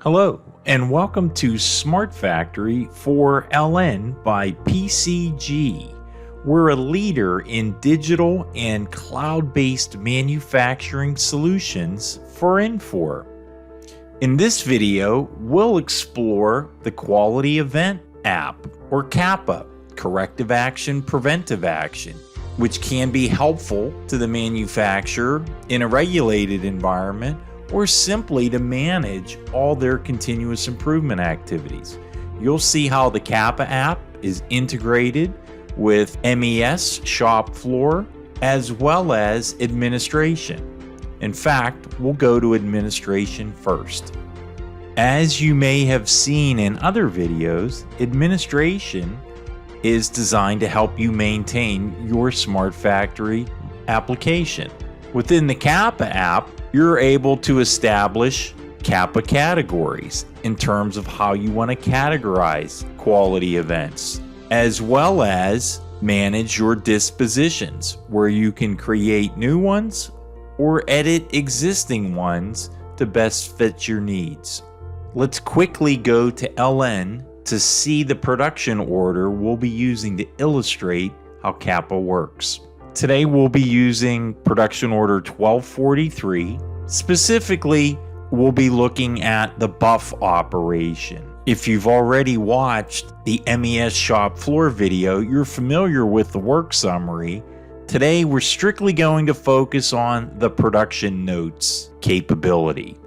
Hello, and welcome to SmartFactory for LN by PCG. We're a leader in digital and cloud-based manufacturing solutions for Infor. In this video, we'll explore the Quality Event App, or CAPA, Corrective Action Preventive Action, which can be helpful to the manufacturer in a regulated environment or simply to manage all their continuous improvement activities. You'll see how the CAPA app is integrated with MES shop floor as well as administration. In fact, we'll go to administration first. As you may have seen in other videos, administration is designed to help you maintain your SmartFactory application. Within the CAPA app, you're able to establish CAPA categories in terms of how you want to categorize quality events, as well as manage your dispositions, where you can create new ones or edit existing ones to best fit your needs. Let's quickly go to LN to see the production order we'll be using to illustrate how CAPA works. Today we'll be using production order 1243. Specifically, we'll be looking at the buff operation. If you've already watched the MES shop floor video, you're familiar with the work summary. Today we're strictly going to focus on the production notes capability.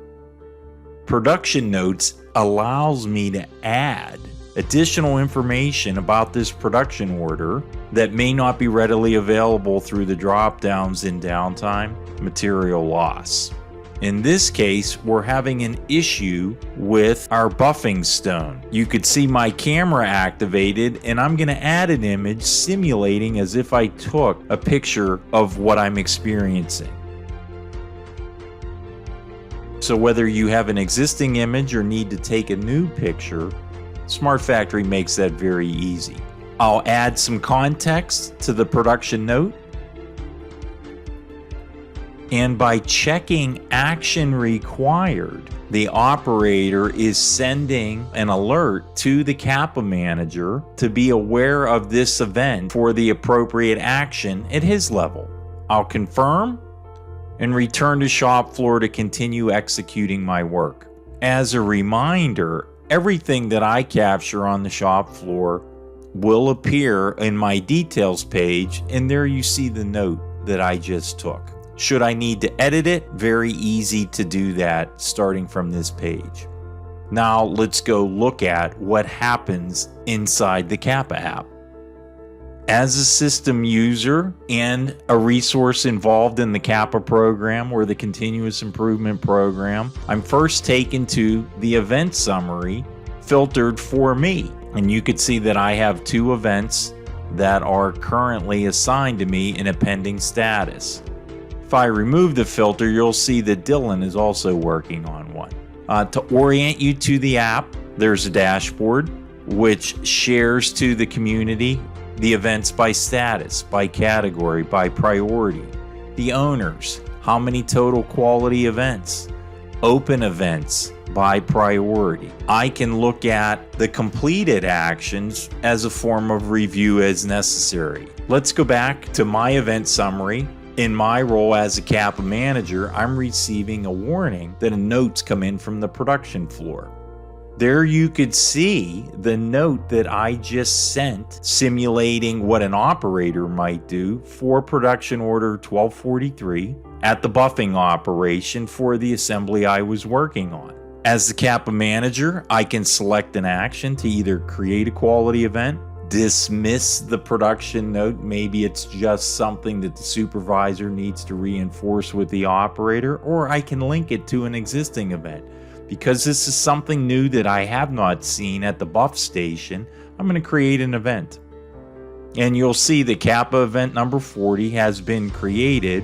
Production notes allows me to add additional information about this production order that may not be readily available through the drop-downs in Downtime, material loss. In this case, we're having an issue with our buffing stone. You could see my camera activated, and I'm going to add an image simulating as if I took a picture of what I'm experiencing. So whether you have an existing image or need to take a new picture, SmartFactory makes that very easy. I'll add some context to the production note. And by checking action required, the operator is sending an alert to the CAPA manager to be aware of this event for the appropriate action at his level. I'll confirm and return to shop floor to continue executing my work. As a reminder, everything that I capture on the shop floor will appear in my details page, and there you see the note that I just took. Should I need to edit it, very easy to do that starting from this page. Now let's go look at what happens inside the CAPA app. As a system user and a resource involved in the CAPA program or the continuous improvement program, I'm first taken to the event summary filtered for me. And you could see that I have 2 events that are currently assigned to me in a pending status. If I remove the filter, you'll see that Dylan is also working on one. To orient you to the app, there's a dashboard which shares to the community the events by status, by category, by priority, the owners, how many total quality events, open events by priority. I can look at the completed actions as a form of review as necessary. Let's go back to my event summary. In my role as a CAPA manager, I'm receiving a warning that a note's come in from the production floor. There you could see the note that I just sent simulating what an operator might do for production order 1243 at the buffing operation for the assembly I was working on. As the CAPA manager, I can select an action to either create a quality event, dismiss the production note, maybe it's just something that the supervisor needs to reinforce with the operator, or I can link it to an existing event. Because this is something new that I have not seen at the buff station, I'm going to create an event. And you'll see the CAPA event number 40 has been created,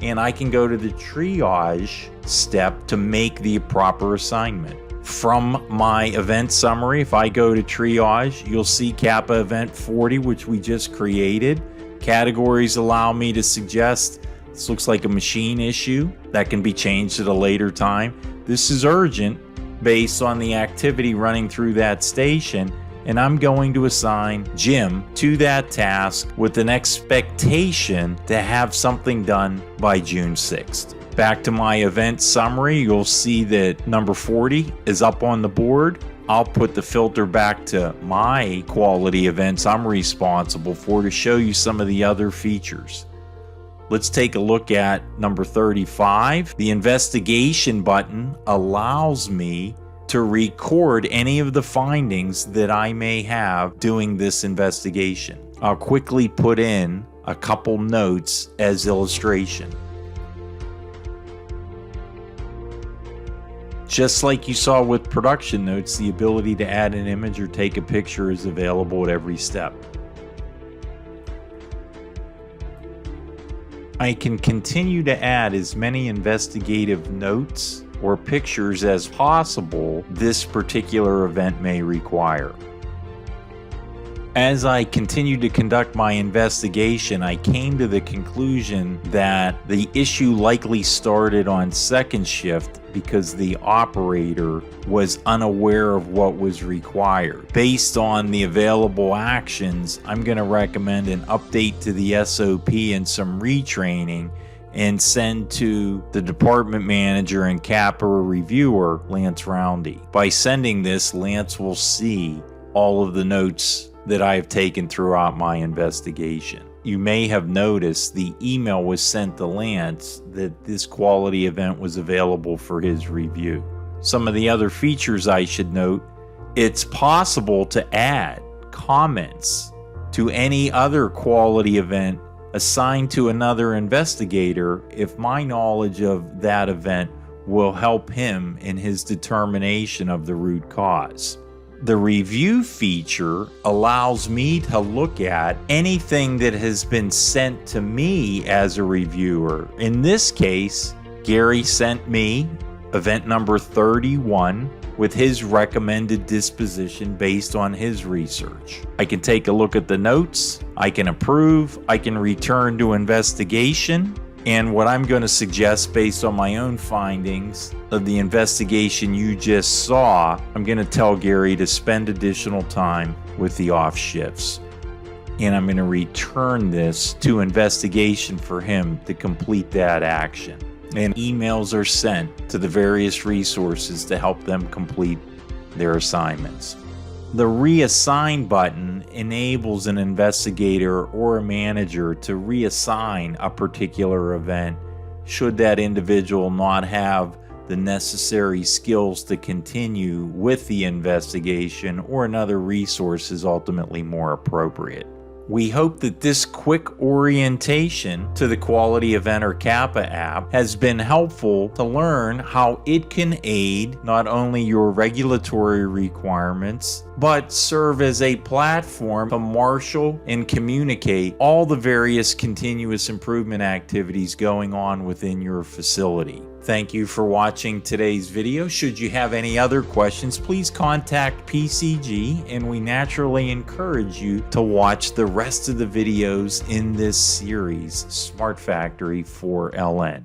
and I can go to the triage step to make the proper assignment. From my event summary, if I go to triage, you'll see CAPA event 40, which we just created. Categories allow me to suggest this looks like a machine issue that can be changed at a later time. This is urgent, based on the activity running through that station, and I'm going to assign Jim to that task with an expectation to have something done by June 6th. Back to my event summary, you'll see that number 40 is up on the board. I'll put the filter back to my quality events I'm responsible for to show you some of the other features. Let's take a look at number 35. The investigation button allows me to record any of the findings that I may have doing this investigation. I'll quickly put in a couple notes as illustration. Just like you saw with production notes, the ability to add an image or take a picture is available at every step. I can continue to add as many investigative notes or pictures as possible this particular event may require. As I continued to conduct my investigation, I came to the conclusion that the issue likely started on second shift because the operator was unaware of what was required. Based on the available actions, I'm going to recommend an update to the SOP and some retraining and send to the department manager and CAPA reviewer, Lance Roundy. By sending this, Lance will see all of the notes that I have taken throughout my investigation. You may have noticed the email was sent to Lance that this quality event was available for his review. Some of the other features I should note, it's possible to add comments to any other quality event assigned to another investigator if my knowledge of that event will help him in his determination of the root cause. The review feature allows me to look at anything that has been sent to me as a reviewer. In this case, Gary sent me event number 31 with his recommended disposition based on his research. I can take a look at the notes, I can approve, I can return to investigation, and what I'm going to suggest based on my own findings of the investigation you just saw, I'm going to tell Gary to spend additional time with the off shifts. And I'm going to return this to investigation for him to complete that action. And emails are sent to the various resources to help them complete their assignments. The reassign button enables an investigator or a manager to reassign a particular event should that individual not have the necessary skills to continue with the investigation or another resource is ultimately more appropriate. We hope that this quick orientation to the Quality Event or CAPA app has been helpful to learn how it can aid not only your regulatory requirements, but serve as a platform to marshal and communicate all the various continuous improvement activities going on within your facility. Thank you for watching today's video. Should you have any other questions, please contact PCG, and we naturally encourage you to watch the rest of the videos in this series, SmartFactory for LN.